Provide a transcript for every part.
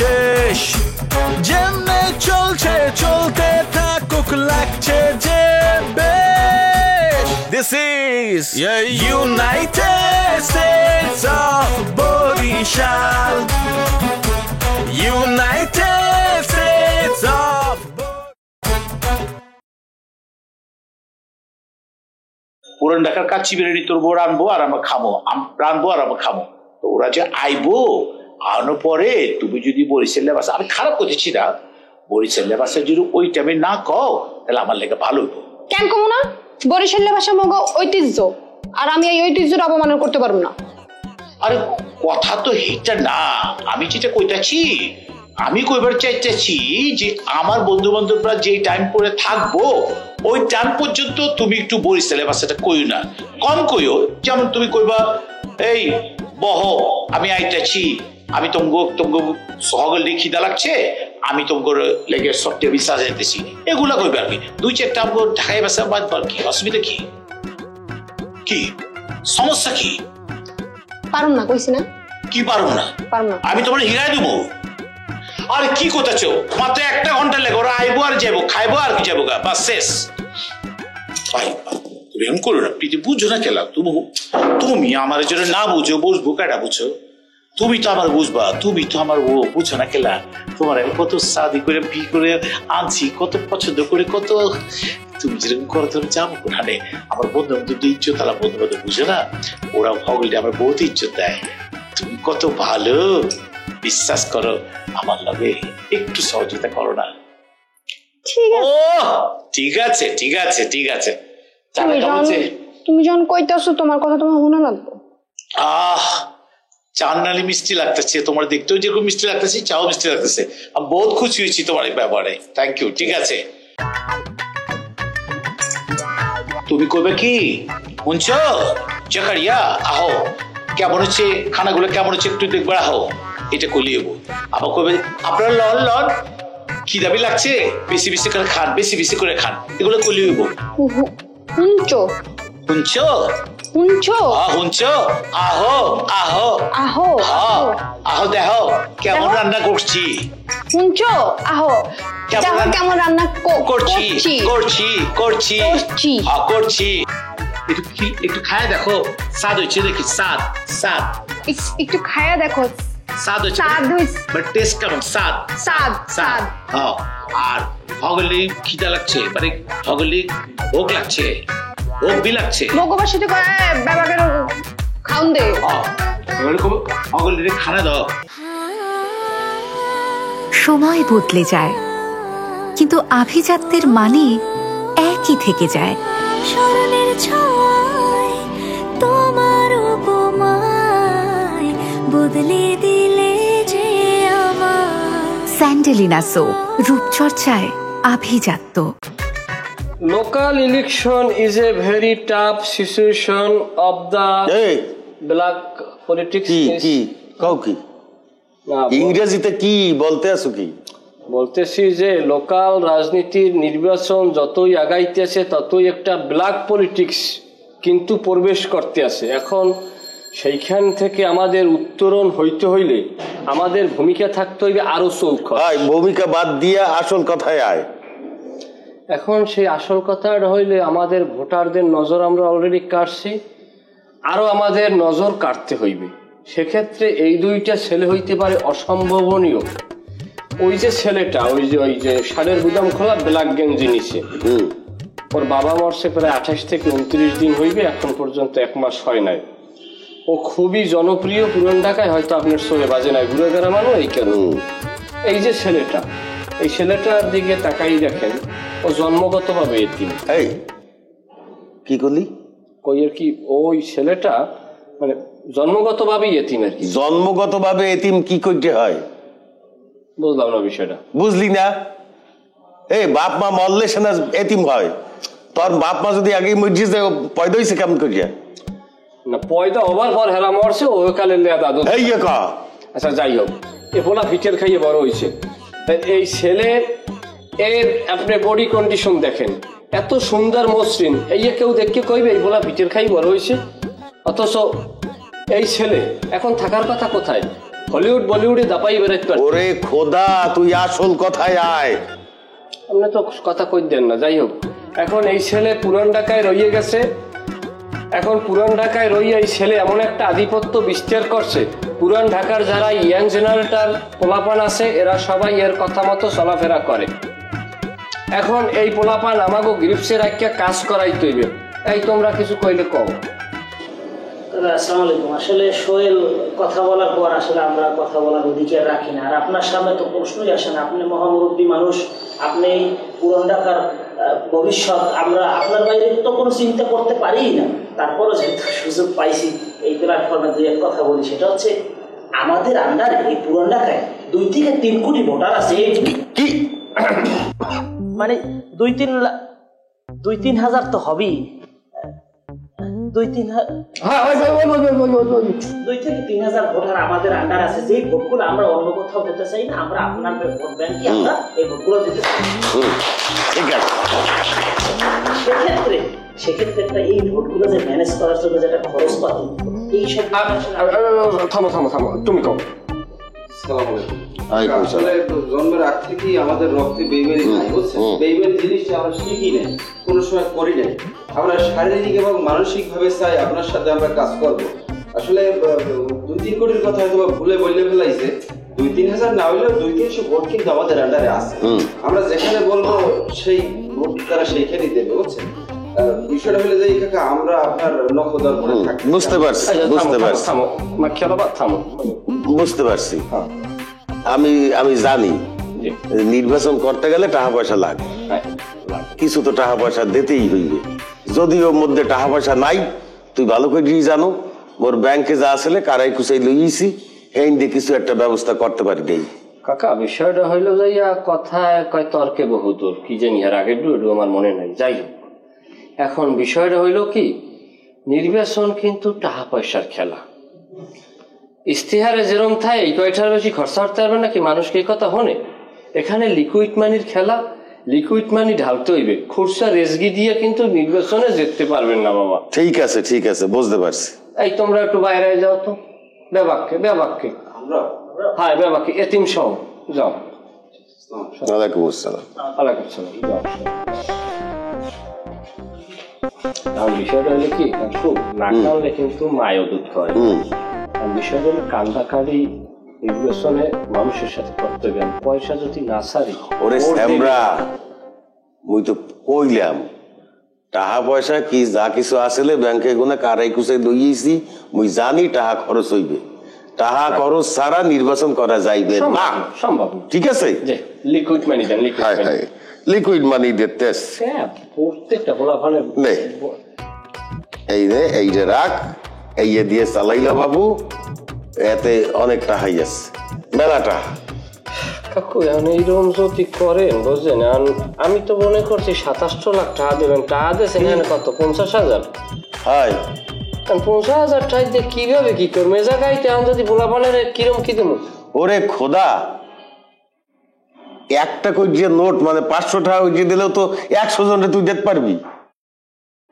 শেষ যেমনে চলছে চলতে থাকুক লাগছে যে বেশ This is United States of Borishal United States of পুরান ঢাকার কাচ্চি বিরিয়ানি তোর বউ রানবো আর আমরা খাবো তো ওরা যে আইবো আনার পরে তুমি যদি বরিশালের ভাষা আমি খারাপ করতেছি না বরিশালের ভাষা যদি ওই টাইমে না কও তাহলে আমার লেগে ভালো হইব কেন কমু না বরিশালের ভাষা মগ ঐতিহ্য আর আমি এই ঐতিহ্যের অপমান করতে পারবো না আরে কথা তো হিটা না আমি যেটা কইতাছি আমি কইবার চাইতেছি যে আমার বন্ধু বান্ধবরা যে টাইম পরে থাকবো ওই টাইম পর্যন্ত তুমি একটু বরিশালের ভাষাটা কইও না কম কইও যেমন তুমি কইবা এই বহ আমি আইতাছি আমি তোমাকে সহগল খিদা লাগছে আমি তোমাকে লেগে সত্যি বিশ্বাস যেতেছি এগুলা কইবে আর কি দুই চারটা ঢাকায় ভাষা বাদ বার কি অসুবিধা কি কি সমস্যা কি পারুম না কইছি না কি পারুম না আমি তোমার হিরাই দেবো আরে কি করতেছো মাত্র একটা ঘন্টা লেগে ওরা আইবো আর যাবো খাইবো আর কি যাবো গা বাস শেষ ভাই তুমি এমন করো না প্রীতি বুঝছো না খেলা তুমি আমার জন্য না বুঝো বুঝবো কেটা বুঝছো তুমি তো আমার বুঝবা তুমি তো আমার ও বুঝছো না খেলা তোমার আমি কত শাদি করে বিয়ে করে আনছি কত পছন্দ করে কত তুমি যেরকম করো তুমি যাবো কোথানে আমার বন্ধু বান্ধব ইজ্জত তারা বন্ধু বান্ধব বুঝে না ওরা ভগলটা আমার বহুত ইজ্জত দেয় তুমি কত ভালো বিশ্বাস করো আমার লগে একটু সহযোগিতা করো না ঠিক আছে ঠিক আছে ঠিক আছে তুমি যখন কইতাছো তোমার কথা তোমার মনে লাগবে চান নালি মিষ্টি লাগতেছে তোমার দেখতেও যেরকম মিষ্টি লাগতেছে চাও মিষ্টি লাগতেছে আমি বহুত খুশি হয়েছি তোমার এই ব্যাপারে থ্যাংক ইউ ঠিক আছে তুমি কইবে কি শুনছো চেকারিয়া আহো কেমন হচ্ছে খানাগুলো কেমন হচ্ছে একটু দেখবার আহো এটা কলিয়েবো আবার কইবে আপনার লন লন কি দাবি লাগছে বেশি বেশি করে খান বেশি বেশি করে খান এগুলো কলিয়েবো শুনছো শুনছো শুনছো শুনছো আহো আহো আহো আহো দেখো কেমন রান্না করছি শুনছো আহো কেমন রান্না করছি করছি করছি করছি একটু খায় দেখো স্বাদ হয়েছে দেখি স্বাদ স্বাদ একটু খায়া দেখো স্বাদ হয়েছে বাট টেস্ট কেমন স্বাদ স্বাদ স্বাদ আর ভগলি খিদা লাগছে মানে ভগলি ভোগ লাগছে ভোগ বি লাগছে ভগবার সাথে কয় বাবাকে খাওন দে ভগলি খানা দাও সময় বদলে যায় কিন্তু আভিজাত্যের মানে একই থেকে যায় স্মরণের ছোঁয়ায় তোমার উপমায় বদলে দিলে যে আমার স্যান্ডেলিনা সো রূপচর্চায় আভিজাত্য Local election is a very tough situation of the black politics. কি কাউ কি ইংরেজিতে কি বলতে আছো কি বলতেছি যে লোকাল রাজনীতির নির্বাচন যতই আগাইতেছে ততই একটা ব্ল্যাক পলিটিক্স কিন্তু প্রবেশ করতে আছে এখন সেইখান থেকে আমাদের উত্তরণ হইতে হইলে আমাদের ভূমিকা থাকতে হইবে আরো চৌখ ভূমিকা বাদ দিয়ে আসল কথায় আয় এখন সেই আসল কথাটা হইলে আমাদের ভোটারদের নজর আমরা অলরেডি কাটছি আরো আমাদের নজর কাটতে হইবে সেক্ষেত্রে এই দুইটা ছেলে হইতে পারে অসম্ভাবনীয় ওই যে ছেলেটা ওই যে সারের গুদাম খোলা ব্ল্যাক গেঞ্জি নিচে ওর বাবা মরছে প্রায় 28 থেকে 29 দিন হইবে এখন পর্যন্ত 1 মাস হয় নাই ও খুবই জনপ্রিয় পুরান ঢাকায় হয়তো আপনার চোখে বাজে নাই ঘুরে বেড়ানো এই কেন এই যে ছেলেটা এই ছেলেটার দিকে তাকাই দেখেন ও জন্মগতভাবে এতিম কি করলি? কই আর কি, ওই ছেলেটা মানে জন্মগতভাবেই এতিম আর কি। জন্মগতভাবে এতিম কি করতে হয়? বুঝলাম না বিষয়টা। বুঝলি না? এই বাপ মা মরলে সে না এতিম হয়। তোর বাপ মা যদি আগে মসজিদ পয়দা হয়েছে কেমন করিয়া? না পয়দা হবার পর হেরা মরছে ওই কালে দাদু। এই কা আচ্ছা যাই হোক, এ পোলা ফিটের খাইয়ে বড় হয়েছে। এই ছেলে এর আপনি বডি কন্ডিশন দেখেন, এত সুন্দর মসৃণ, এই কেউ দেখকে কইবে এই পোলা ফিটের খাই বড় হয়েছে? অথচ এই ছেলে এখন থাকার কথা কোথায়? হলিউড বলিউডে দাপাই বেড়াইতে পারে। ওরে খোদা, তুই আসল কথায় আয়। আপনি তো কথা কই দেন না। যাই হোক, এখন এই ছেলে পুরান ঢাকায় রইয়ে গেছে। এখন পুরান ঢাকায় রইয়ে এই ছেলে এমন একটা আধিপত্য বিস্তার করছে, পুরান ঢাকার যারা ইয়াং জেনারেটার পোলাপান আছে এরা সবাই এর কথা মতো চলাফেরা করে। এখন এই পোলাপান আমাকে গ্রিপসে রাখিয়া কাজ করাই তৈবে। এই তোমরা কিছু কইলে কও। আসসালামু আলাইকুম। আসলে সোহেল কথা বলার পর আসলে আমরা কথা বলার অধিকার রাখি না। আর আপনার সামনে তো প্রশ্নই আসে না, আপনি মহামুরব্বী মানুষ, আপনি পুরান ঢাকার ভবিষ্যৎ। আমরা আপনার বাইরে তো কোনো চিন্তা করতে পারি না। তারপরও যেহেতু সুযোগ পাইছি এই প্ল্যাটফর্মে দুই এক কথা বলি, সেটা হচ্ছে আমাদের আন্ডারে এই পুরান ঢাকায় 2 থেকে 3 কোটি ভোটার আছে। কি মানে 2-3 হাজার তো হবেই। 2-3 হাজার ভোটার আমাদের আন্ডার আছে, যেই ভোটগুলো আমরা অন্য কোথাও দিতে চাই না, আমরা আপনার ভোট ব্যাংকে আমরা এই ভোটগুলো দিতে চাই। সেক্ষেত্রে এই ভোটগুলো যে ম্যানেজ করার জন্য যেটা খরচপাতি, এইসব থামো তুমি কও। জন্মের আগ থেকেই আমাদের রক্তে বেইমানি নাই, বুঝছেন? বেইমানি জিনিসটা আমরা শিখি নাই, কোনো সময় করি নাই। আমরা শারীরিক এবং মানসিক ভাবে চাই আপনার সাথে আমরা কাজ করব। আসলে 2-3 কোটির কথা হয়তো ভুলে বললে ফেলাইছে। 2-3 হাজার না হইলেও 200-300 ভোট কিন্তু আমাদের আন্ডারে আছে। আমরা যেখানে বলবো সেই ভোট তারা সেইখানেই দেবে, বুঝছেন? বিষয়টা হলে যে কাকা আমরা আপনার নখদর করে থাকি। বুঝতে পারছি। বুঝতে পারছি। আমি জানি নির্বাচন করতে গেলে টাকা পয়সা লাগে, কিছু তো টাকা পয়সা দিতেই হইবে। যদিও মধ্যে টাকা পয়সা নাই, তুই ভালো করে জানো মোর ব্যাংকে যা আসলে কারাই কুচাই লইছি, এই দিয়ে কিছু একটা ব্যবস্থা করতে পারি দেই। কাকা বিষয়টা হইলো যাইয়া কথায় কয় তর্কে বহুদূর, কি জানি আর আগের ডু আমার মনে নাই। যাই হোক, এখন বিষয়টা হইল কি, নির্বাচন কিন্তু টাকা পয়সার খেলা। ইস্তিহারে যেরকম থাকে এই কয়টার বেশি খরচা করতে পারবে নাকি মানুষকে এই কথা হনে? এখানে লিকুইড মানির খেলা, লিকুইড মানি ঢালতে হইবে। খুরসা রেজগি দিয়ে কিন্তু নির্বাচনে যেতে পারবেন না বাবা। ঠিক আছে বুঝতে পারছি। এই তোমরা একটু বাইরে যাও তো, বেবাক্কে হ্যাঁ বেবাক্কে এতিম সহ যাও। ওয়ালাইকুম আসসালাম। ওয়ালাইকুম আসসালাম। বিষয়টা হলো কি, খুব না কানলে কিন্তু মায়ও দুধ খাওয়ায়। বিষয়টা হলো কান্দাকারি নির্বাচনে মানুষের সাথে করতে গেলে পয়সা যদি না সারি। ওরে শ্যামরা, মুই তো কইলাম টাকা পয়সা কি যা কিছু আসলে ব্যাংকে গুনে কারাই কুচাই লইয়েছি, মুই জানি টাকা খরচ হইবে। টাকা খরচ ছাড়া নির্বাচন করা যাইবে না, সম্ভব। ঠিক আছে, লিকুইড মানি দেন। লিকুইড মানি দিতে প্রত্যেকটা বলা ভালো। এই যে রাখ, এই দিয়ে চালাইলা বাবু, এতে অনেক টাকাই আছে, মেলা টাকা। কাকু এইরকম যদি করেন বুঝলেন, আমি তো মনে করছি 27 লাখ টাকা দেবেন। টাকা দিয়েছেন এখানে কত, 50,000? হয় 50,000 টাকা দিয়ে কিভাবে কি করবো এ জায়গায়? এখন যদি বলা বলেন কিরম কি দেবো? ওরে খোদা, একটা কইছে নোট মানে 500 টাকা কইছে দিলেও তো 100 জনে তুই দিতে পারবি।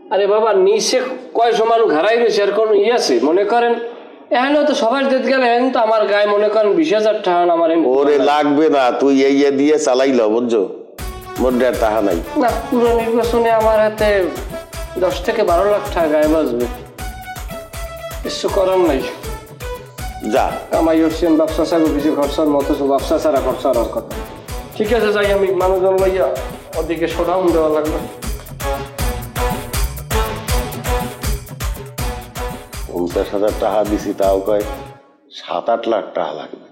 আরে বাবা, নিচে কয়শো মানুষ ঘাড়াই রয়েছে, আর কোন আছে মনে করেন এখানে তো সবার দিতে গেলে এখন তো আমার গায়ে মনে করেন 20,000 টাকা আমার। ওরে লাগবে না, তুই এই দিয়ে চালাইল, বুঝছো? মধ্যে আর টাকা নাই না। পুরো নির্বাচনে আমার হাতে 10 থেকে 12 লাখ টাকা গায়ে বাঁচবে, কিছু করার নাই। যা আমার ইউরসিয়ান ব্যবসা ছাড়া কিছু খরচার মতো, ব্যবসা ছাড়া খরচা আর কথা। ঠিক আছে, যাই আমি মানুষজন লইয়া ওদিকে শোডাউন দেওয়া লাগবে। 50,000 টাকা দিছি, তাও কয় 7-8 লাখ টাকা লাগবে,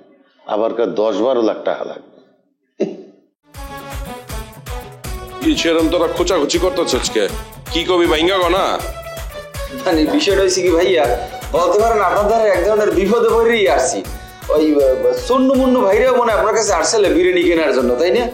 আবার কয় 10-12 লাখ টাকা লাগবে। সেরকম তোরা খোঁচাখুচি করতেছ আজকে? কি কবি ভাইঙ্গা গনা মানে বিষয়টা হয়েছে কি ভাইয়া, বলতে পারেন আপনাদের এক ধরনের বিপদে পড়েই আসছি। ওই সন্নু মুন্নু ভাইরাও মনে আপনার কাছে আসছিল বিরিয়ানি কেনার জন্য, তাই না?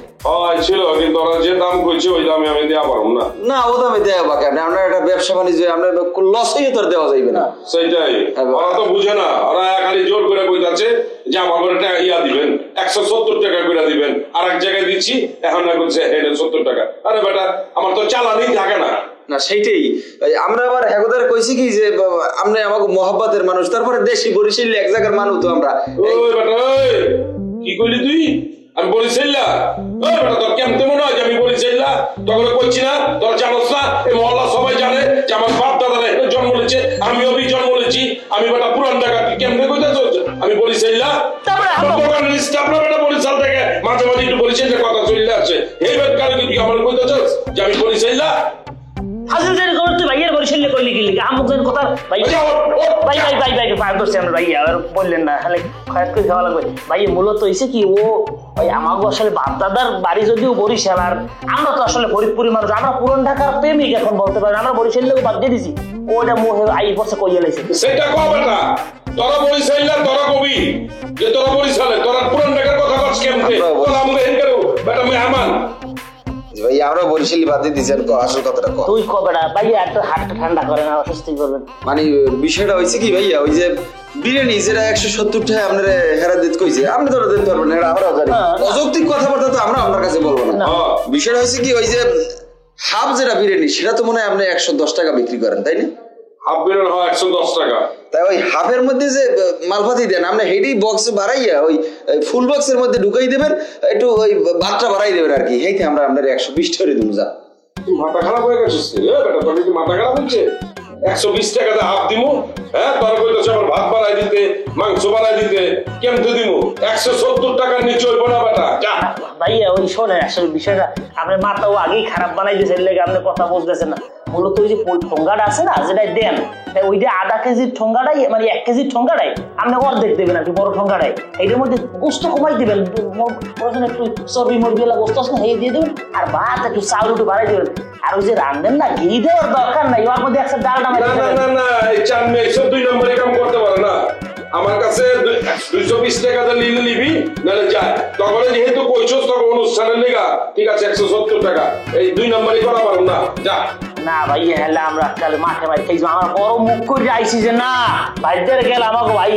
ছিল, কিন্তু ওরা যে দাম কইছে ওই দামে আমি দেওয়া পারবো না। না, ও দামে দেওয়া বাকি আপনি, আপনার একটা ব্যবসা বাণিজ্য আপনার লস হয়ে তো দেওয়া যাইবে না। সেইটাই, ওরা তো বুঝে না, ওরা খালি জোর করে কইতাছে যে আমার একটা ইয়া দিবেন 170 টাকা করে দিবেন, আর এক জায়গায় দিচ্ছি এখন না করছে 70 টাকা। আরে বেটা, আমার তো চালানি থাকে না। না সেইটাই আমরা আবার হেগোদারে কইছি কি যে আপনি আমাকে মহব্বতের মানুষ, তারপরে দেশি বরিশাল এক জায়গার মানুষ তো আমরা। ওই বেটা, ওই কি কইলি তুই? আমি বরিশাল্লা? ওই বেটা, তোর কেমন মনে হয় যে আমি বরিশাল্লা? তোকে কইছি না, তোর জানোস না এই মহল্লা সবাই জানে যে আমার বাপ দাদারা এখানে জন্ম নিয়েছে, আমিও জন্ম নিয়েছি। আমি বেটা পুরান ঢাকা, কেমনে কইতাছ আমি বরিশাল্লা? দোকানের স্টাফ না বেটা বরিশাল থেকে মাঝে মাঝে একটু বরিশালের কথা চলে আসে, এই বেটা কি আমার কইতাছ যে আমি বরিশাল্লা? হাজির করতে ভাইয়ার বরিশালে কইলি কি লিখে আমুকের কথা ভাইয়া ভাই ভাই ভাই ভাই ভাই দোস্ত আমরা ভাইয়া আর বললেন না, খালি খয়াত করে খাওয়া লাগবে। ভাইয়া মূলত হইছে কি, ও ওই আমাকে আসলে বাপ দাদার বাড়ি যদিও বরিশাল, আর আমরা তো আসলে ফরিদপুরি মানুষ, আমরা পুরান ঢাকার প্রেমিক এখন বলতে পারেন, আমরা বরিশালেও বাদ দিয়ে দিছি। ওটা মোহে আই বসে কইয়া লাইছে সেটা কও বেটা, তোরা বরিশাল্লা তোরা কবি যে তোরা বরিশালে, তোরা পুরান ঢাকার কথা কস কেমতে? তোরা আমাকে হেন করো বেটা, মেহমান ভাই আমরা বরিশাল বাদ দিয়ে দিয়েছেন, আসল কথাটা কও। তুই কবেটা ভাইয়া একটু হাতটা ঠান্ডা করে না, অসুস্থ করবেন। মানে বিষয়টা হয়েছে কি ভাইয়া, ওই যে বিরিয়ানি যেটা 170 টাকা আপনারা হেরা দিতে কইছে, আপনি তো দিতে পারবেন না, আমরা জানি অযৌক্তিক কথাবার্তা তো আমরা আপনার কাছে বলবো না। বিষয়টা হয়েছে কি, ওই যে হাফ যেটা বিরিয়ানি সেটা তো মনে হয় আপনি 110 টাকা বিক্রি করেন, তাই না? হাফ বিরিয়ানি হয় 110 টাকা। তাই ওই হাফের মধ্যে যে মালপাতি দেন আপনি হেডি বক্স বাড়াইয়া ওই ফুল বক্সের মধ্যে ঢুকাই দেবেন, একটু ওই ভাতটা বাড়াই দেবেন আর কি, হেইতে আমরা আপনার 120 টাকা দিমু। যা মাথা খারাপ হয়ে গেছিস বেটা, তোর কি মাথা খারাপ হচ্ছে? 120 টাকাতে হাফ দিমু? হ্যাঁ, তোর কইতাছ আমার ভাত বাড়াই দিতে, মাংস বাড়াই দিতে, কেমতে দিমু? 170 টাকার নিচে হইব না বেটা। যা ভাইয়া ওই শোনেন, আসলে বিষয়টা আপনার মাথাও আগেই খারাপ বানাই দিয়েছেন, লেগে আপনি কথা বলতেছেন না। মূলত ওই যে ঠোঙ্গাটা আছে না, যেটা দেন ওইটা আধা কেজির ঠোঙ্গাটাই, মানে 1 কেজির ঠোঙ্গাটাই আপনি অর্ধেক দেবেন আর কি, বড় ঠোঙ্গাটাই। এইটার মধ্যে গোস্ত কমাই দেবেন, একটু চর্বি মর্বি এলা গোস্ত আছে না, এই দিয়ে দেবেন, আর ভাত একটু চাউল একটু বাড়াই দেবেন। আর ওই যে রান্ধেন না, ঘি দেওয়ার দরকার নাই, ওর মধ্যে একটা ডাল নামাই না না না, এই চান মেয়ে এইসব 2 নম্বরে কাম করতে পারে না। আমার কাছে 220 টাকা দিয়ে নিবি, নাহলে যায়। তখন যেহেতু কইছস তখন অনুষ্ঠানের লেগা, ঠিক আছে 170 টাকা, এই 2 নম্বরই করা পারো না। যা না ভাইয়া, হেলে আমরা কালে মাঠে মাঠে খাইছি, আমার বড় মুখ করে আইছি যে না ভাইদের গেলে আমাকে ভাই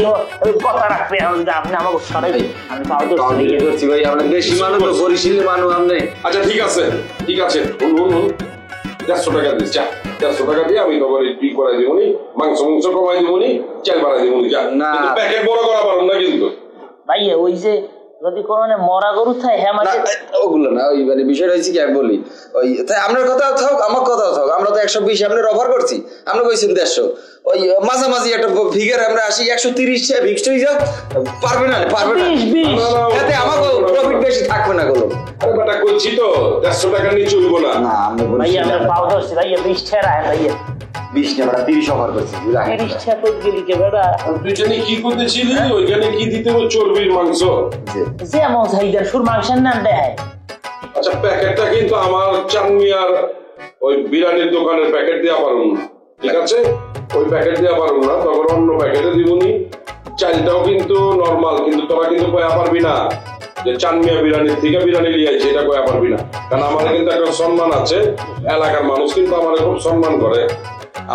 কথা রাখবে, আপনি আমাকে সরাই দিন, আমি পাও ধরছি ভাই, আমরা বেশি মানুষ তো বরিশালের মানুষ আপনি। আচ্ছা ঠিক আছে, ঠিক আছে, 150 টাকা দিস, যা 150 টাকা দিয়ে আমি তোমার ই করাই দিবনি, মাংস কমাই দিবনি, চাল বাড়াই দিবনি। যা, কিন্তু প্যাকেট বড় করা পারো না কিন্তু ভাইয়া। ওই যে যদি কোনো মরা গরু থাকে, হ্যাঁ ওগুলো না, ওই মানে বিষয়টা হয়েছে কি আমি বলি, ওই তাই আপনার কথাও থাক আমার কথাও থাক, আমরা তো 120 আপনার অফার করছি, আমরা কইছেন 150, ওই মাঝামাঝি একটা ফিগার আমরা আসি 130 টাকা ফিক্সড হয়ে যাক, পারবে না পারবে না, এতে আমাকে প্রফিট বেশি থাকবে না। গুলো বেটা কইছি তো 150 টাকার নিচে হইব না। না আমি ভাইয়া আমরা পাও ধরছি ভাইয়া, 20 টাকা ভাইয়া, 20 না আমরা 30 অফার করছি, 30 টাকা কই গেলি কে বেটা? তুই জানি কি করতেছিলি, ওইখানে কি দিতে হবে? চর্বির মাংস, যেমন চাহিদা সুর মাংসের নাম দেয়। আচ্ছা প্যাকেটটা কিন্তু আমার চানমিয়ার ওই বিরিয়ানির দোকানের প্যাকেট দেওয়া পারুন না, ঠিক আছে? ওই প্যাকেট দেওয়া পারুন না, তখন অন্য প্যাকেটে দিবনি। চালটাও কিন্তু নরমাল, কিন্তু তোরা কিন্তু কয়া পারবি না যে চানমিয়া বিরিয়ানির থেকে বিরিয়ানি নিয়ে আইছে, এটা কয়া পারবি না। কারণ আমার কিন্তু একটা সম্মান আছে, এলাকার মানুষ কিন্তু আমার খুব সম্মান করে,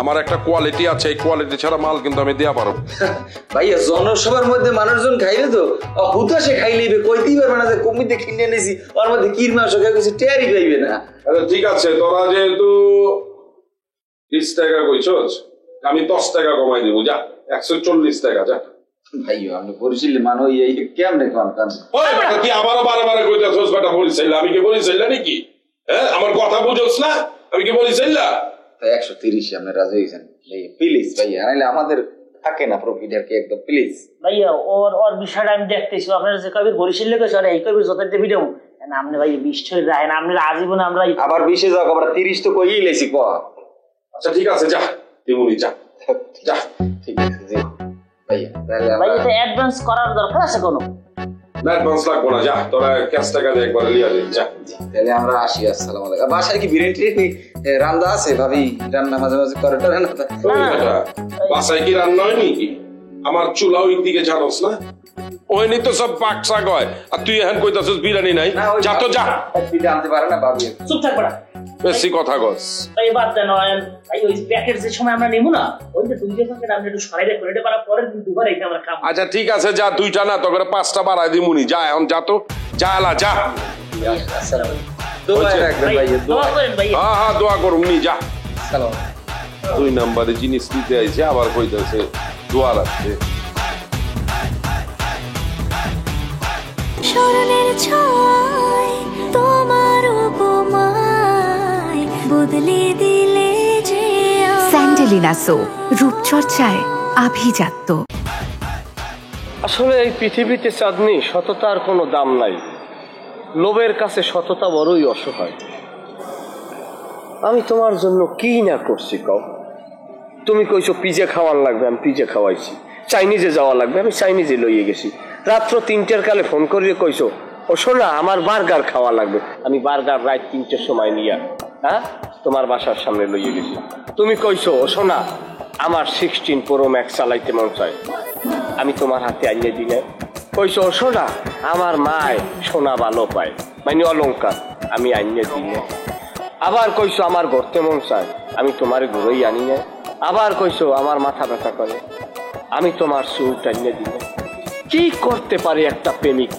আমার একটা কোয়ালিটি আছে, এই কোয়ালিটি ছাড়া মাল কিন্তু আমি দেওয়া পারবো। ভাইয়া জনসভার মধ্যে মানুষজন খাইলে তো হুতাশে খাইলেইবে, কইতেই পারবে না যে কমিতে কিনে নিয়েছি, ওর মধ্যে কির মাংস খাই গেছে, টেয়ারই পাইবে না। আচ্ছা ঠিক আছে, তোরা যেহেতু 30 টাকা কইছস, আমি 10 টাকা কমাই দেবো, যা 140 টাকা। যা ভাইয়া আপনি বরিশালের মানুষ, এই কেমনে কোন কান ওই বেটা তুই আবারও বারে কইতাছস বেটা বরিশাল, আমি কি বরিশাল নাকি? হ্যাঁ, আমার কথা বুঝছস না? আমি কি বরিশাল? 130 আপনি রাজি হয়েছেন প্লিজ ভাইয়া, নাহলে আমাদের থাকে না প্রফিট আর কি, একদম প্লিজ ভাইয়া। ওর বিষয়টা আমি দেখতেছি, আপনার যে কবির বরিশাল লেগে সরে এই কবির যত ভিডিও না, আপনি ভাই 20 টাকা রাখেন, আপনি আজীবন আমরা আবার 20 যাক, আবার 30 তো কইই লেছি ক। আচ্ছা ঠিক আছে, যা দিমুনি, যা যা। ঠিক আছে জি ভাইয়া, তাহলে ভাইয়া তো অ্যাডভান্স করার দরকার আছে কোনো? না অ্যাডভান্স লাগবো না, যা তোরা ক্যাশ টাকা দিয়ে একবার লিয়া দে যা। তাহলে আমরা আসি, আসসালামু আলাইকুম। বাসায় কি বিরিয়ানি রান্না আছে? ভাবি রান্না মাঝে মাঝে করে তো রান্না। বাসায় কি রান্না হয়নি কি? আমার চুলা ওই দিকে জানোস না, ওইনি তো সব বাক্সা কয়, আর তুই এখন কইতাছিস বিরিয়ানি নাই। যা তো যা, আনতে পারে না ভাবি। চুপ থাক বড়া, বেশি কথা কস। এই বাদ দেন নয়ন ভাই, ওই প্যাকেট যে সময় আমরা নেব না, ওই যে দুইটা প্যাকেট আমরা একটু সরাই রাখবো, এটা পারা পরের দিন দুবার এটা আমরা খাবো। আচ্ছা ঠিক আছে, যা, দুইটা না তো করে 5টা বাড়াই দিমুনি। যা এখন, যা তো, যা এলা যা। দোয়া রাখবেন ভাই, দোয়া করেন ভাই। হ্যাঁ হ্যাঁ দোয়া করুন নি, যা। সালাম। 2 নম্বরে জিনিস নিতে আইছে, আবার কইতাছে দোয়া রাখতে। স্মরণের ছয় তোমার উপমায় বদলে দিলে যে স্যান্ডেলিনা সো, রূপচর্চায় আভিজাত্য। আসলে এই পৃথিবীতে চাঁদনি, সততার কোনো দাম নাই। লোভের কাছে সততা বড়ই অসহায়। আমি তোমার জন্য কি না করছি কও? তুমি কইছো পিজা খাওয়ার লাগবে, আমি পিজা খাওয়াইছি। চাইনিজে যাওয়া লাগবে, আমি চাইনিজে লইয়ে গেছি। রাত্র 3টার কালে ফোন করিয়ে কইছো ও শোনা আমার বার্গার খাওয়া লাগবে, আমি বার্গার রাত 3টার সময় নিয়ে তোমার বাসার সামনে লইয়ে গেছি। তুমি কইছো ও শোনা আমার 16 Pro Max চালাইতে মন চায়, আমি তোমার হাতে আনিয়ে দিলে। কইছো ও শোনা আমার মায় সোনা ভালো পায়, মানে অলংকার, আমি আনিয়ে দিলে। আবার কইছো আমার ঘুরতে মন চায়, আমি তোমার ঘুরেই আনি না। আবার কইছো আমার মাথা ব্যথা করে, আমি তোমার চুল টানিয়ে দিলে। কি করতে পারে একটা প্রেমিক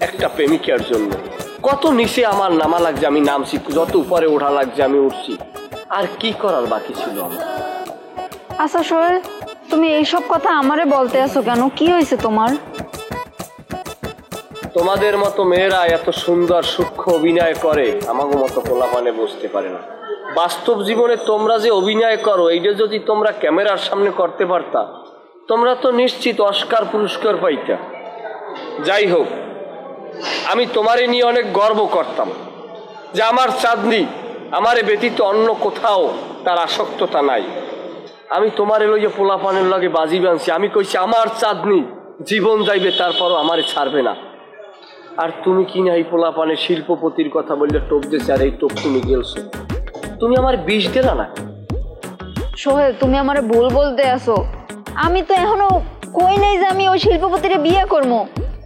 একটা প্রেমিকের জন্য? কত নিচে আমার নামা লাগছে আমি নামছি, যত উপরে ওঠা লাগছে আমি উঠছি, আর কি করার বাকি ছিল আমার? আচ্ছা সোহেল, তুমি এইসব কথা আমারে বলতে আছো কেন? কি হয়েছে তোমার? তোমাদের মতো মেয়েরা এত সুন্দর সূক্ষ্ম অভিনয় করে, আমাকে মতো পোলাপানে বুঝতে পারে না। বাস্তব জীবনে তোমরা যে অভিনয় করো, এইটা যদি তোমরা ক্যামেরার সামনে করতে পারতা, তোমরা তো নিশ্চিত অস্কার পুরস্কার পাইতা। যাই হোক, আমি তোমারে নিয়ে অনেক গর্ব করতাম যে আমার চাঁদনি, আমারে ব্যতীত অন্য কোথাও তার আসক্ততা নাই। আমি তোমার লইয়ে পোলাপানের লগে বাজি বানছি, আমি কইছি আমার চাঁদনি জীবন যাইবে তারপরও আমারে ছাড়বে না। আর তুমি কি না এই পোলাপানের শিল্পপতির কথা বললে টোপ দিয়েছে, আর এই টোপ তুমি গেলছো। তুমি আমার বিষ দিলা না। সোহেল, তুমি আমারে ভুল বলতে আছো। আমি তো এখনো কই নাই যে আমি ওই শিল্পপতিরে বিয়ে করবো।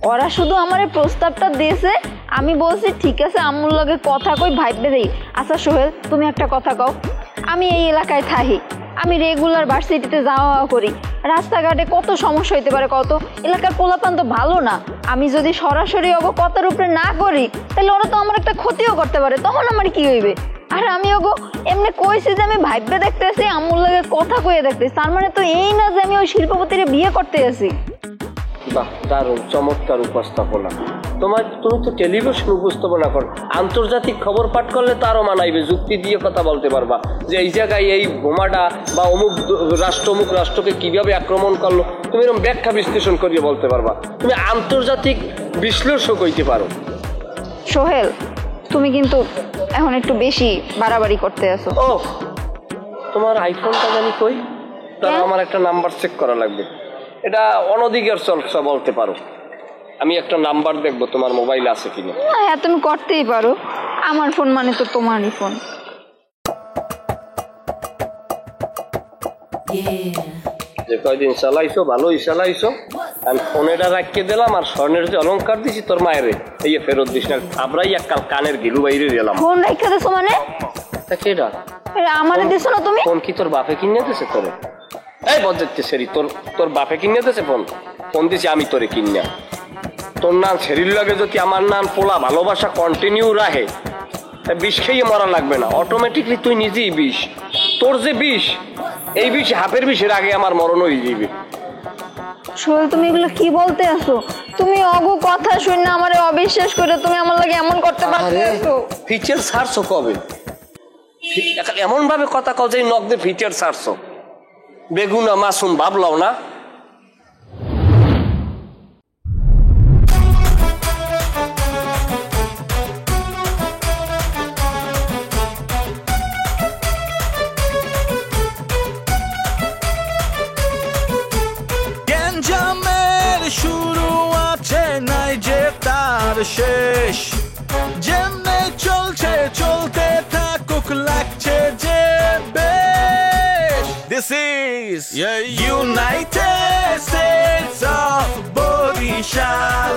ওরা শুধু আমারে প্রস্তাবটা দিয়েছে, আমি বলছি ঠিক আছে আম্মুর লগে কথা কই ভাইবে দেই। আচ্ছা সোহেল, তুমি একটা কথা কও, আমি এই এলাকায় থাকি, আমি রেগুলার ভার্সিটিতে যাওয়া করি, রাস্তাঘাটে কত সমস্যা হইতে পারে কত, এলাকার পোলাপান তো ভালো না। আমি যদি সরাসরি ওগো কথার উপরে না করি, তাহলে ওরা তো আমার একটা ক্ষতিও করতে পারে, তখন আমার কি হইবে? আর আমি ওগো এমনি কইছি যে আমি ভাইবে দেখতেছি, আম্মুর লগে কথা কইয়ে দেখতেছি, তার মানে তো এই না যে আমি ওই শিল্পপতিরে বিয়ে করতে আছি। বাহ, দারুণ চমৎকার উপস্থাপনা। তুমি তো টেলিভিশন উপস্থাপনা করো, আন্তর্জাতিক খবর পাঠ করলে তারও মানাইবে, যুক্তি দিয়ে কথা বলতে পারবা যে এই জায়গায় এই বোমাটা বা অমুক রাষ্ট্রকে কিভাবে আক্রমণ করলো, তুমি এরকম ব্যাখ্যা বিশ্লেষণ করিয়ে বলতে পারবা। তুমি আন্তর্জাতিক বিশ্লেষক হইতে পারো। সোহেল, তুমি কিন্তু এখন একটু বেশি বাড়াবাড়ি করতে আছো। ও, তোমার আইফোনটা জানি কই? তাহলে আমার একটা নাম্বার চেক করা লাগবে। এটা অনধিকার চর্চা বলতে পারো। আমি একটা নাম্বার দেখবো তোমার মোবাইল আছে কিনা। হ্যাঁ, তুমি করতেই পারো, আমার ফোন মানে তো তোমারই ফোন। যে কয়দিন চালাইছো ভালোই চালাইছো, আমি ফোনেটা রাখিয়ে দিলাম, আর স্বর্ণের যে অলংকার দিছি তোর মায়ের এই ফেরত দিস না, আবরাই এককাল কানের গিলু বাইরে দিলাম। ফোন রাখিয়ে দিছো মানে? কেডা আমারে দিছো না তুমি? ফোন কি তোর বাপে কিনে দিছে তোরে? এই বজ্জাতে সেরি, তোর বাপে কিনে দিছে ফোন? ফোন দিছি আমি তোরে কিনা। তোর নাম সেরির লাগে যদি আমার নাম পোলা ভালোবাসা কন্টিনিউ রাখে, বিষ খেয়ে মরা লাগবে না, অটোমেটিকলি তুই নিজেই বিষ। তোর যে বিষ, এই বিষ হাফের বিষের আগে আমার মরণ হয়ে যাবে। সোহেল, তুমি এগুলো কি বলতে আছো? তুমি অগো কথা শুনে আমারে অবিশ্বাস করে তুমি আমার লাগে এমন করতে পারছো? ফিচার ছাড়ছো কবে? এমন ভাবে কথা কও যে নক দিয়ে ফিচার ছাড়ছো। বেগুনা মাসুম ভাবলাও না? গ্যাঞ্জামের শুরু আছে নাই যে তা শেষ যেমনে চলছে চলতে থাকুক লাগছে যে বেশ This is United States of Borishal